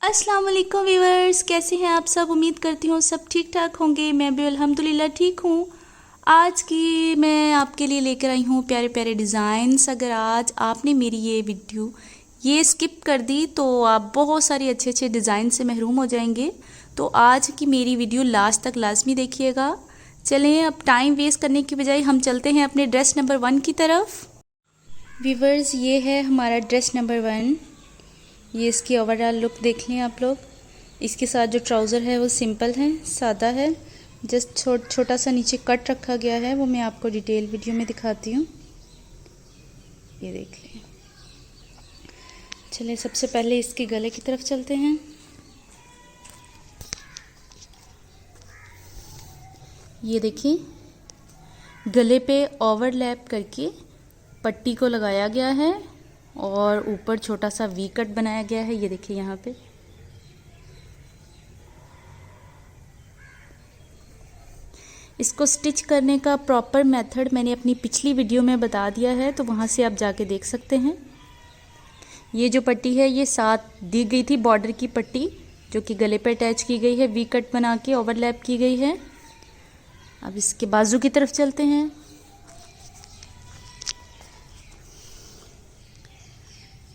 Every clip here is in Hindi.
अस्सलाम वालेकुम व्यूअर्स, कैसे हैं आप सब। उम्मीद करती हूँ सब ठीक ठाक होंगे। मैं भी अल्हम्दुलिल्लाह ठीक हूँ। आज की मैं आपके लिए लेकर आई हूँ प्यारे प्यारे डिज़ाइंस। अगर आज आपने मेरी ये वीडियो स्किप कर दी तो आप बहुत सारे अच्छे अच्छे डिज़ाइन से महरूम हो जाएंगे। तो आज की मेरी वीडियो लास्ट तक लाजमी देखिएगा। चलें, अब टाइम वेस्ट करने की बजाय हम चलते हैं अपने ड्रेस नंबर 1 की तरफ। व्यूअर्स, ये है हमारा ड्रेस नंबर 1। ये इसकी ओवरऑल लुक देख लें आप लोग। इसके साथ जो ट्राउज़र है वो सिंपल है, सादा है। जस्ट छोटा सा नीचे कट रखा गया है, वो मैं आपको डिटेल वीडियो में दिखाती हूँ। ये देख लें। चलिए सबसे पहले इसके गले की तरफ चलते हैं। ये देखिए, गले पे ओवरलैप करके पट्टी को लगाया गया है और ऊपर छोटा सा वी कट बनाया गया है। ये देखिए यहाँ पे। इसको स्टिच करने का प्रॉपर मेथड मैंने अपनी पिछली वीडियो में बता दिया है, तो वहाँ से आप जाके देख सकते हैं। ये जो पट्टी है ये साथ दी गई थी बॉर्डर की पट्टी, जो कि गले पे अटैच की गई है, वी कट बना के ओवरलैप की गई है। अब इसके बाजू की तरफ चलते हैं।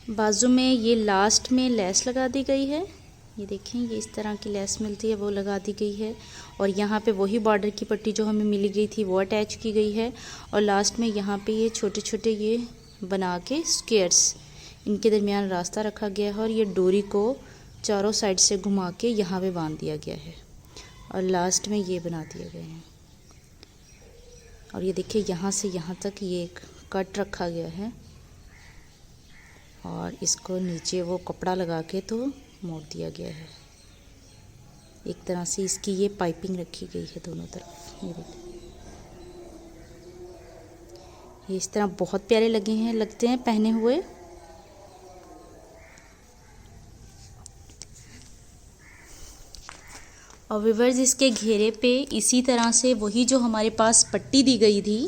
बाजू में ये लास्ट में लेस लगा दी गई है। ये देखें, ये इस तरह की लेस मिलती है वो लगा दी गई है। और यहाँ पे वही बॉर्डर की पट्टी जो हमें मिली गई थी वो अटैच की गई है। और लास्ट में यहाँ पे ये छोटे छोटे ये बना के स्क्वेयर्स, इनके दरमियान रास्ता रखा गया है और ये डोरी को चारों साइड से घुमा के यहाँ पे बांध दिया गया है और लास्ट में ये बना दिए गए हैं। और ये देखिए, यहाँ से यहाँ तक ये एक कट रखा गया है और इसको नीचे वो कपड़ा लगा के तो मोड़ दिया गया है। एक तरह से इसकी ये पाइपिंग रखी गई है दोनों तरफ। ये देखिए, ये इस तरह बहुत प्यारे लगते हैं पहने हुए। और व्यूअर्स, इसके घेरे पे इसी तरह से वही जो हमारे पास पट्टी दी गई थी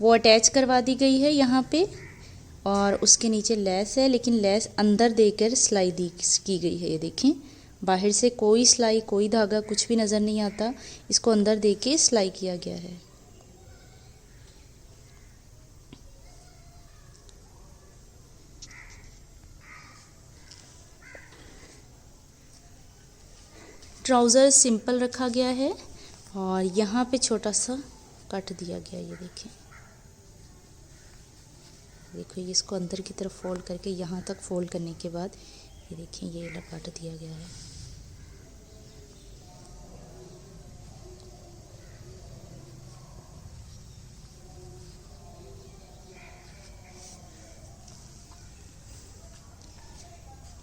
वो अटैच करवा दी गई है यहाँ पे। और उसके नीचे लेस है, लेकिन लेस अंदर देकर सिलाई की गई है। ये देखें, बाहर से कोई सिलाई, कोई धागा, कुछ भी नज़र नहीं आता। इसको अंदर देके सिलाई किया गया है। ट्राउज़र सिंपल रखा गया है और यहाँ पे छोटा सा कट दिया गया। ये देखें, देखो, ये इसको अंदर की तरफ फोल्ड करके यहाँ तक फोल्ड करने के बाद ये देखें ये लपेट दिया गया है।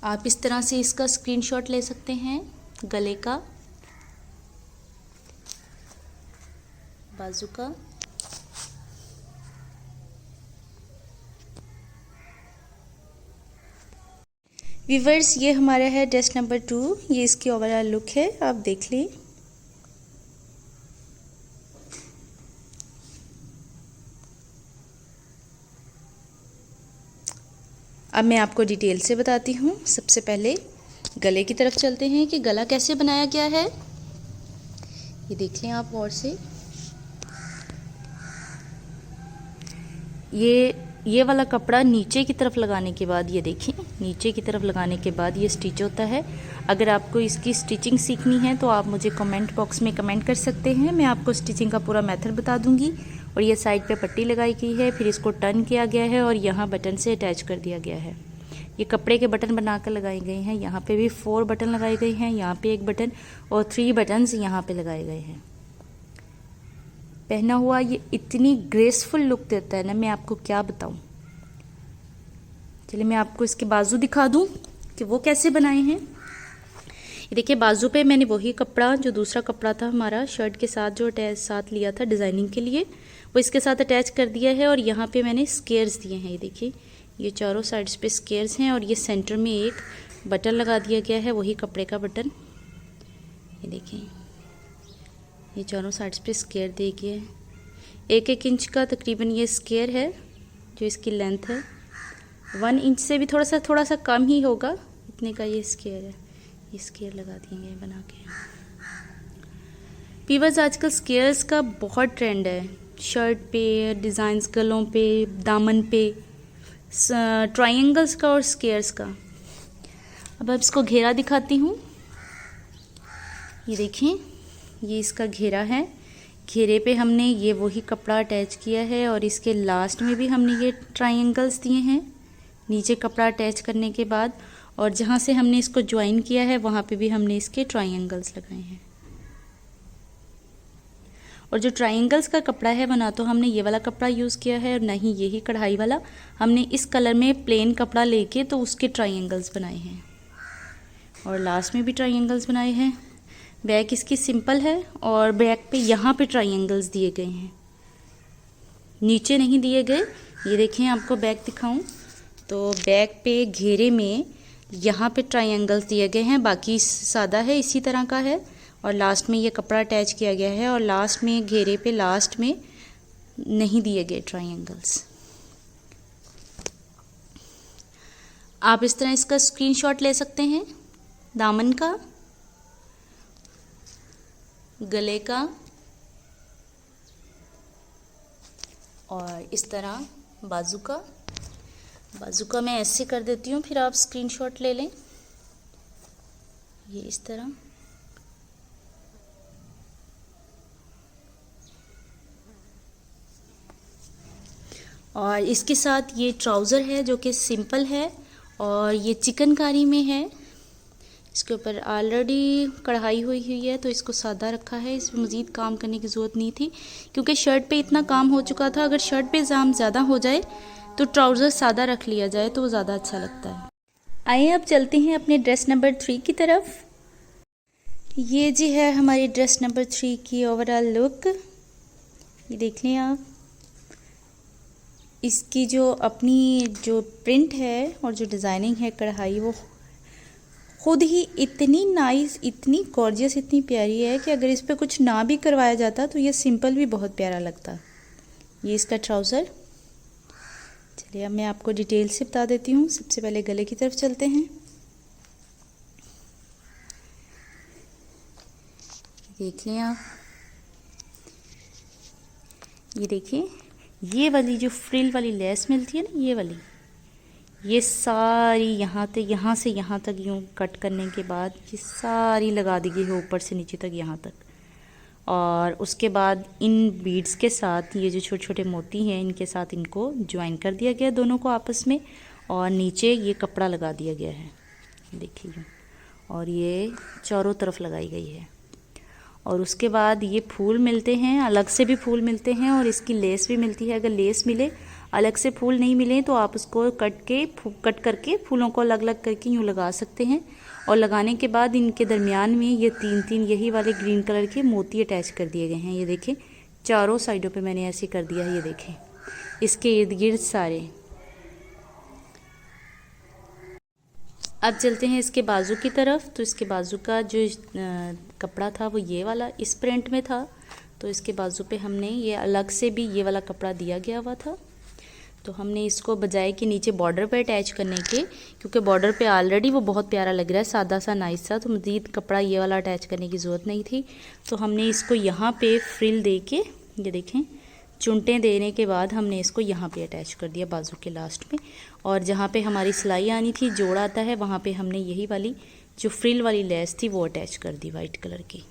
आप इस तरह से इसका स्क्रीनशॉट ले सकते हैं गले का, बाजू का। व्यूअर्स, ये हमारा है ड्रेस नंबर 2। ये इसकी ओवरऑल लुक है, आप देख लें। अब मैं आपको डिटेल से बताती हूँ। सबसे पहले गले की तरफ चलते हैं कि गला कैसे बनाया गया है। ये देख लें आप गौर से। ये वाला कपड़ा नीचे की तरफ लगाने के बाद, ये देखें, नीचे की तरफ लगाने के बाद ये स्टिच होता है। अगर आपको इसकी स्टिचिंग सीखनी है तो आप मुझे कमेंट बॉक्स में कमेंट कर सकते हैं, मैं आपको स्टिचिंग का पूरा मेथड बता दूंगी। और ये साइड पे पट्टी लगाई गई है, फिर इसको टर्न किया गया है और यहाँ बटन से अटैच कर दिया गया है। ये कपड़े के बटन बनाकर लगाए गए हैं। यहाँ पे भी 4 बटन लगाए गए हैं, यहाँ पे 1 बटन और 3 बटन्स यहाँ पे लगाए गए हैं। पहना हुआ ये इतनी ग्रेसफुल लुक देता है ना, मैं आपको क्या बताऊं। चलिए मैं आपको इसके बाजू दिखा दूं कि वो कैसे बनाए हैं। ये देखिए, बाजू पे मैंने वही कपड़ा, जो दूसरा कपड़ा था हमारा शर्ट के साथ जो अटैच साथ लिया था डिज़ाइनिंग के लिए, वो इसके साथ अटैच कर दिया है। और यहाँ पे मैंने स्केयर्स दिए हैं। ये देखिए, ये चारों साइड्स पे स्केयर्स हैं और ये सेंटर में एक बटन लगा दिया गया है, वही कपड़े का बटन। ये देखिए, ये चारों साइड्स पे स्केयर दे गया है। 1-1 इंच का तकरीबन ये स्केयर है जो इसकी लेंथ है। 1 इंच से भी थोड़ा सा कम ही होगा, इतने का ये स्केयर है। ये स्केयर लगा दिए गए बना के। वीवर्स, आजकल स्केयर्स का बहुत ट्रेंड है, शर्ट पे डिज़ाइंस, गलों पे, दामन पे, ट्रायंगल्स का और स्केयर्स का। अब इसको घेरा दिखाती हूँ। ये देखें, ये इसका घेरा है। घेरे पे हमने ये वही कपड़ा अटैच किया है और इसके लास्ट में भी हमने ये ट्रायंगल्स दिए हैं नीचे कपड़ा अटैच करने के बाद, और जहाँ से हमने इसको ज्वाइन किया है वहाँ पे भी हमने इसके ट्रायंगल्स लगाए हैं। और जो ट्रायंगल्स का कपड़ा है वो ना तो हमने ये वाला कपड़ा यूज़ किया है और ना ही यही कढ़ाई वाला, हमने इस कलर में प्लेन कपड़ा लेके तो उसके ट्रायंगल्स बनाए हैं और लास्ट में भी ट्रायंगल्स बनाए हैं। बैक इसकी सिंपल है और बैक पे यहाँ पे ट्रायंगल्स दिए गए हैं, नीचे नहीं दिए गए। ये देखें, आपको बैक दिखाऊं तो बैक पे घेरे में यहाँ पे ट्रायंगल्स दिए गए हैं, बाकी सादा है, इसी तरह का है। और लास्ट में ये कपड़ा अटैच किया गया है और लास्ट में घेरे पे लास्ट में नहीं दिए गए ट्रायंगल्स। आप इस तरह इसका स्क्रीनशॉट ले सकते हैं, दामन का, गले का, और इस तरह बाजू का। बाजू का मैं ऐसे कर देती हूँ, फिर आप स्क्रीनशॉट ले लें। ये इस तरह, और इसके साथ ये ट्राउज़र है जो कि सिंपल है और ये चिकनकारी में है। इसके ऊपर ऑलरेडी कढ़ाई हुई है तो इसको सादा रखा है, इसमें मज़ीद काम करने की ज़रूरत नहीं थी क्योंकि शर्ट पे इतना काम हो चुका था। अगर शर्ट पे काम ज़्यादा हो जाए तो ट्राउज़र सादा रख लिया जाए तो वो ज़्यादा अच्छा लगता है। आइए अब चलते हैं अपने ड्रेस नंबर 3 की तरफ। ये जी है हमारी ड्रेस नंबर 3 की ओवरऑल लुक। ये देख लें आप, इसकी जो अपनी जो प्रिंट है और जो डिज़ाइनिंग है कढ़ाई, वो खुद ही इतनी नाइस, इतनी गॉर्जियस, इतनी प्यारी है कि अगर इस पे कुछ ना भी करवाया जाता तो ये सिंपल भी बहुत प्यारा लगता। ये इसका ट्राउज़र। चलिए अब मैं आपको डिटेल से बता देती हूँ। सबसे पहले गले की तरफ चलते हैं। देख लें आप, ये देखिए, ये वाली जो फ्रिल वाली लेस मिलती है ना, ये वाली, ये सारी यहाँ से यहाँ तक यूँ कट करने के बाद ये सारी लगा दी गई है ऊपर से नीचे तक, यहाँ तक। और उसके बाद इन बीड्स के साथ ये जो छोटे छोटे मोती हैं इनके साथ इनको ज्वाइन कर दिया गया दोनों को आपस में, और नीचे ये कपड़ा लगा दिया गया है, देखिए, और ये चारों तरफ लगाई गई है। और उसके बाद ये फूल मिलते हैं, अलग से भी फूल मिलते हैं और इसकी लेस भी मिलती है। अगर लेस मिले, अलग से फूल नहीं मिले तो आप उसको कट करके फूलों को अलग अलग करके यूँ लगा सकते हैं। और लगाने के बाद इनके दरमियान में ये 3 यही वाले ग्रीन कलर के मोती अटैच कर दिए गए हैं। ये देखें, चारों साइडों पे मैंने ऐसे कर दिया है, ये देखें, इसके इर्द गिर्द सारे। अब चलते हैं इसके बाजू की तरफ। तो इसके बाजू का जो कपड़ा था वो ये वाला इस प्रिंट में था, तो इसके बाजू पे हमने ये अलग से भी ये वाला कपड़ा दिया गया हुआ था। तो हमने इसको बजाय कि नीचे बॉर्डर पे अटैच करने के, क्योंकि बॉर्डर पे ऑलरेडी वो बहुत प्यारा लग रहा है, सादा सा नाइस सा, तो मज़ीद कपड़ा ये वाला अटैच करने की ज़रूरत नहीं थी। तो हमने इसको यहाँ पे फ्रिल दे के, ये देखें, चुनटें देने के बाद हमने इसको यहाँ पे अटैच कर दिया बाजू के लास्ट में। और जहाँ पे हमारी सिलाई आनी थी, जोड़ आता है, वहाँ पे हमने यही वाली जो फ्रिल वाली लेस थी वो अटैच कर दी वाइट कलर की।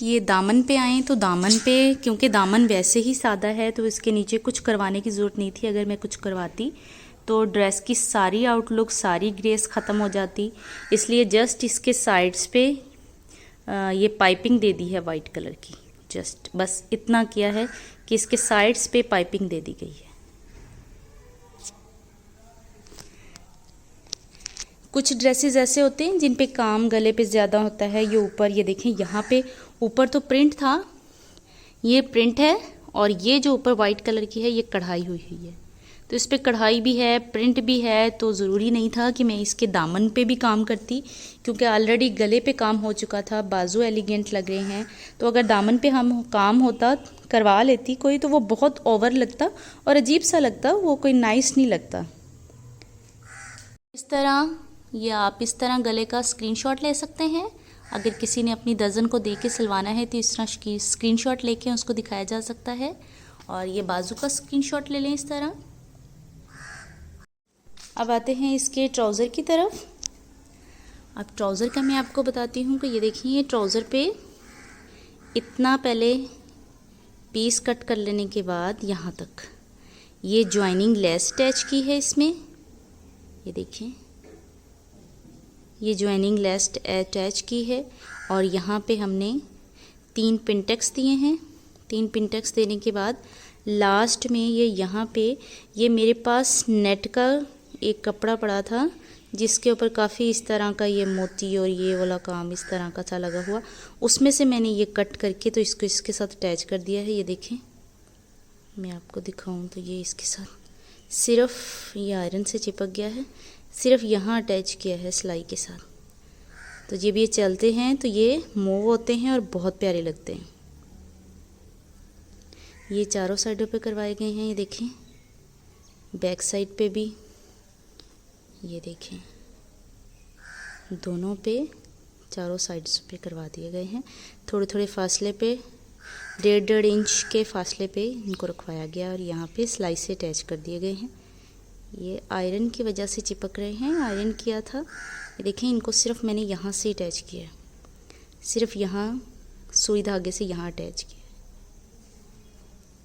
ये दामन पे आए तो दामन पे, क्योंकि दामन वैसे ही सादा है तो इसके नीचे कुछ करवाने की ज़रूरत नहीं थी। अगर मैं कुछ करवाती तो ड्रेस की सारी आउटलुक, सारी ग्रेस ख़त्म हो जाती, इसलिए जस्ट इसके साइड्स पे ये पाइपिंग दे दी है वाइट कलर की। जस्ट बस इतना किया है कि इसके साइड्स पे पाइपिंग दे दी गई है। कुछ ड्रेसेस ऐसे होते हैं जिन पे काम गले पे ज़्यादा होता है। ये ऊपर, ये देखें, यहाँ पे ऊपर तो प्रिंट था, ये प्रिंट है, और ये जो ऊपर वाइट कलर की है ये कढ़ाई हुई है। तो इस पर कढ़ाई भी है, प्रिंट भी है, तो ज़रूरी नहीं था कि मैं इसके दामन पे भी काम करती, क्योंकि ऑलरेडी गले पे काम हो चुका था, बाजू एलिगेंट लग रहे हैं। तो अगर दामन पे हम काम होता, करवा लेती कोई, तो वो बहुत ओवर लगता और अजीब सा लगता, वो कोई नाइस नहीं लगता। इस तरह ये आप इस तरह गले का स्क्रीनशॉट ले सकते हैं। अगर किसी ने अपनी दर्जन को दे के सिलवाना है तो इस तरह स्क्रीनशॉट लेके उसको दिखाया जा सकता है। और ये बाजू का स्क्रीनशॉट ले लें इस तरह। अब आते हैं इसके ट्राउज़र की तरफ। अब ट्राउज़र का मैं आपको बताती हूँ कि ये देखिए, ये ट्राउज़र पे इतना पहले पीस कट कर लेने के बाद यहाँ तक ये ज्वाइनिंग लेस अटैच की है इसमें। ये देखिए, ये ज्वाइनिंग लेस अटैच की है और यहाँ पे हमने 3 पिनटेक्स दिए हैं। 3 पिनटेक्स देने के बाद लास्ट में ये यहाँ पे ये मेरे पास नेट का एक कपड़ा पड़ा था जिसके ऊपर काफ़ी इस तरह का ये मोती और ये वाला काम इस तरह का था लगा हुआ, उसमें से मैंने ये कट करके तो इसको इसके साथ अटैच कर दिया है। ये देखें, मैं आपको दिखाऊं तो ये इसके साथ सिर्फ ये आयरन से चिपक गया है, सिर्फ यहाँ अटैच किया है सिलाई के साथ। तो जब ये चलते हैं तो ये मूव होते हैं और बहुत प्यारे लगते हैं। ये चारों साइडों पे करवाए गए हैं। ये देखें, बैक साइड पे भी ये देखें, दोनों पे चारों साइड्स पे करवा दिए गए हैं। थोड़े थोड़े फासले पे 1.5 इंच के फासले पे इनको रखवाया गया और यहाँ पे सिलाई से अटैच कर दिए गए हैं। ये आयरन की वजह से चिपक रहे हैं, आयरन किया था। ये देखें, इनको सिर्फ मैंने यहाँ से अटैच किया है, सिर्फ यहाँ सुई धागे से यहाँ अटैच किया।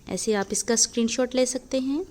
ऐसे आप इसका स्क्रीनशॉट ले सकते हैं।